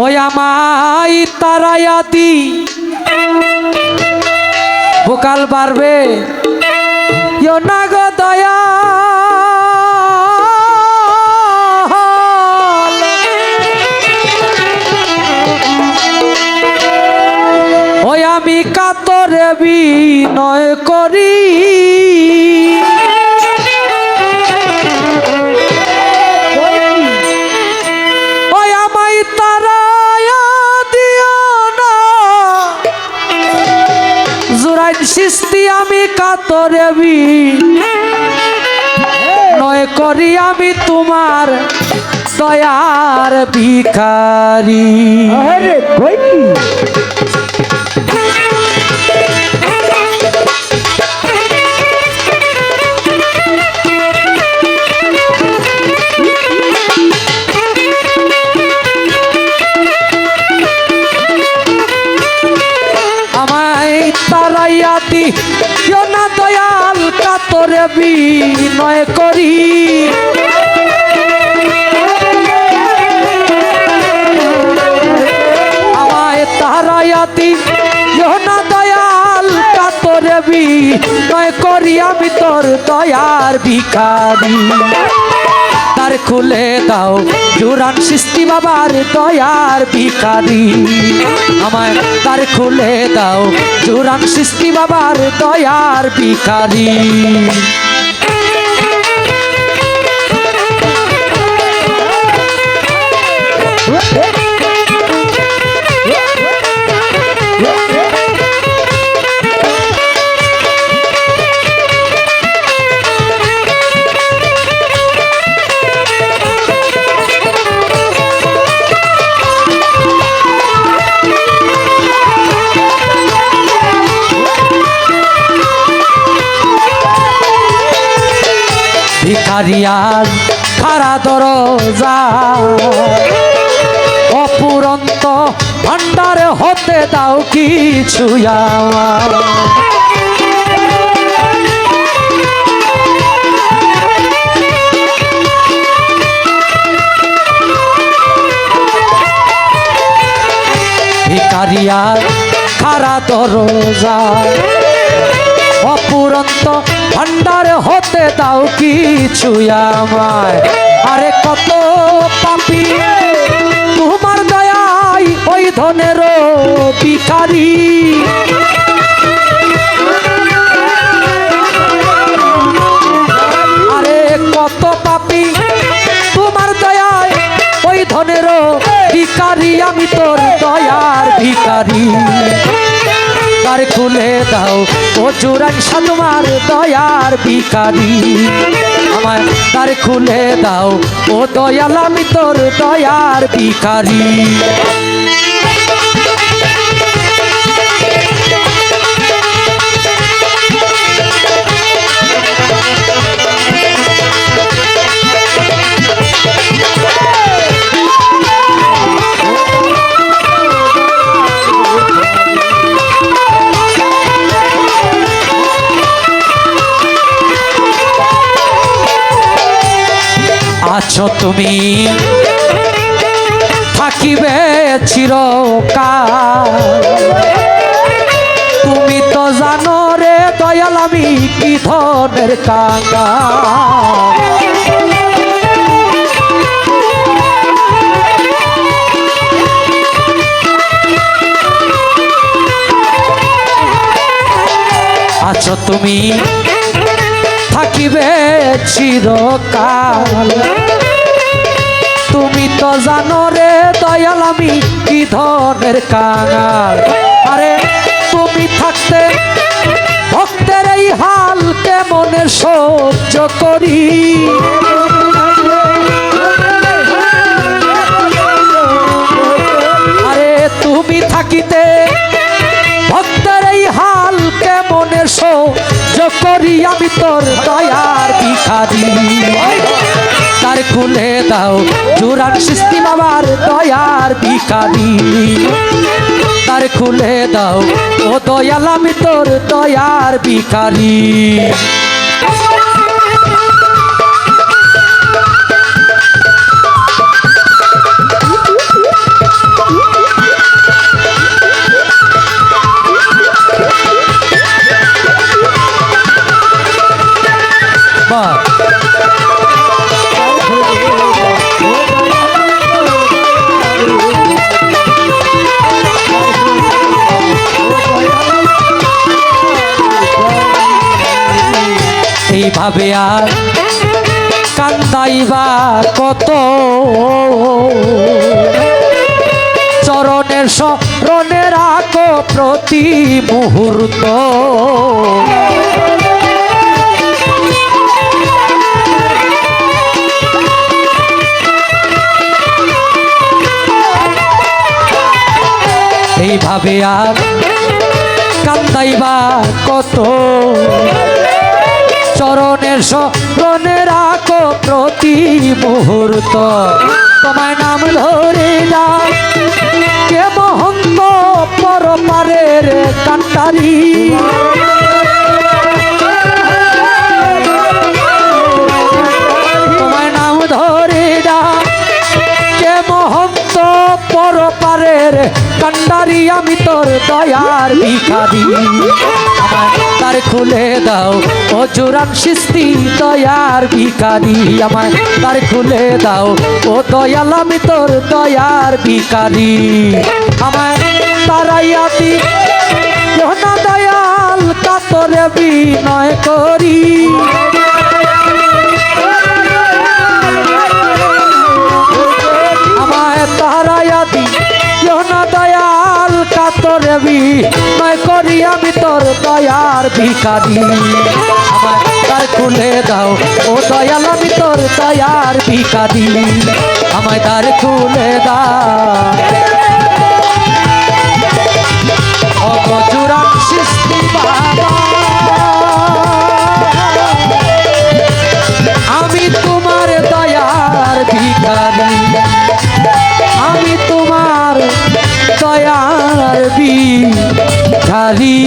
ওই আমায় তারায়াতি ভোকাল বাড়বে ইয়ো না গো দয়া ওই আমি কাতরে বিনয় করি সৃষ্টি আমি কাতরে নয় করি আমি তোমার দয়ার ভিখারি। তারাইয়াতি না দয়াল কাতরে বিনয় করি আমায় তারাইয়াতি না দয়াল কাতরে বিনয় করি আমি তোর দয়ার ভিখারি। তার খুলে দাও জুরান সৃষ্টি বাবার দয়ার ভিখারি আমায় তার খুলে দাও জুরান সৃষ্টি বাবার দয়ার ভিখারি। ভিখারিয়ার খারা দরজা অপুরন্ত ভান্ডারে হতে দাও কিছু আমার। ভিখারিয়ার খারা দরজা অপুরন্ত ভান্ডারে হতে দাও কিছু আমায়। আরে কত পাপী তোমার দয়ায় ওই ধনের ভিখারি আরে কত পাপী তোমার দয়ায় ওই ধনের ভিখারি আমি তোর দয়ার ভিখারি। তার খুলে দাও ও জুরান তোমার দয়ার ভিখারি আমায় তার খুলে দাও ও দয়াল আমি তোর দয়ার ভিখারি। আছো তুমি থাকিবে চিরকাল তুমি তো জানো রে দয়াল আমি কি ধনের কাঙ্গাল। আছো তুমি থাকিবে চিরকাল তুমি তো জানো রে দয়াল আমি কি ধনের কাঙাল। আরে তুমি থাকতে ভক্তের এই হাল কেমনে সহ্য করি আরে তুমি থাকিতে ভক্তের এই হাল কেমনে সহ্য করি আমি তোর দয়ার ভিখারি। তার খুলে দাও জুরান সৃষ্টি বাবার দয়ার ভিখারি তার খুলে দাও ও দয়াল আমি তোর দয়ার ভিখারি। এইভাবে আর কান্দাইবা কত, চরণের শরণে রাখো প্রতি মুহূর্ত। এইভাবে আর কান্দাইবা কত, চরণের শরণে রাখো প্রতি মুহূর্ত। তোমায় নাম ধরে না কে মহন্ত পরপারের কান্ডারি, তোমায় নাম ধরে না কে মহন্ত পরপারের কান্ডারি। আমি তোর দয়ার ভিখারি, আমায় তার খুলে দাও ও জুরান সিস্তি দয়ার ভিখারি, আমায় তার খুলে দাও ও দয়াল, আমি তোর দয়ার ভিখারি। আমায় তারাইয়া দি না দয়াল, কাতরে বিনয় করি। আমায় তারাইয়া দি না দয়াল, কাতরে বিনয় করি। আমি তোর দয়ার ভিখারি, আমায় তার খুলে দাও ও দয়াল, আমি তোর দয়ার ভিখারি, আমায় তার খুলে দাও। ও জুরান সিস্তি বাবা, আমি তোমার দয়ার ভিখারি, আমি তোমার দয়ার ভিখারি।